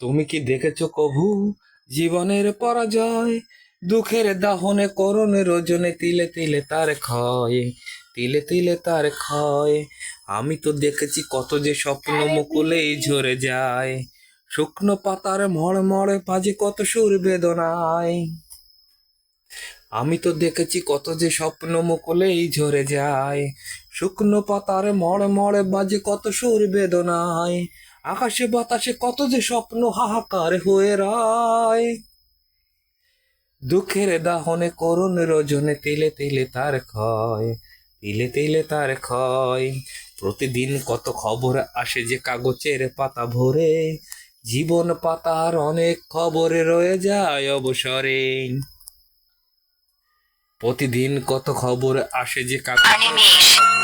তুমি কি দেখেছো কভু জীবনের পরাজয়? দুঃখের দাহনে করুণ রজনে তিলে তিলে তার ক্ষয়, তিলে তিলে তার ক্ষয়। আমি তো দেখেছি কত যে স্বপ্ন মুকুলেই ঝরে যায়, শুকনো পাতার মড় মড়ে বাজে কত সুর বেদনায়। আমি তো দেখেছি কত যে স্বপ্ন মুকুলেই ঝরে যায়, শুকনো পাতার মড়ে মড়ে বাজে কত সুর বেদনায়। আকাশে বাতাসে কত যে স্বপ্ন হাহাকার হয়ে রায়, দুঃখের দাহনে করুণ রজনে তিলে তিলে তার ক্ষয়, তিলে তিলে তার ক্ষয়। প্রতিদিন কত খবর আসে যে কাগজের পাতা ভরে, জীবন পাতার অনেক খবরে রয়ে যায় অবসরে। প্রতিদিন কত খবর আসে যে কাগজের পাতা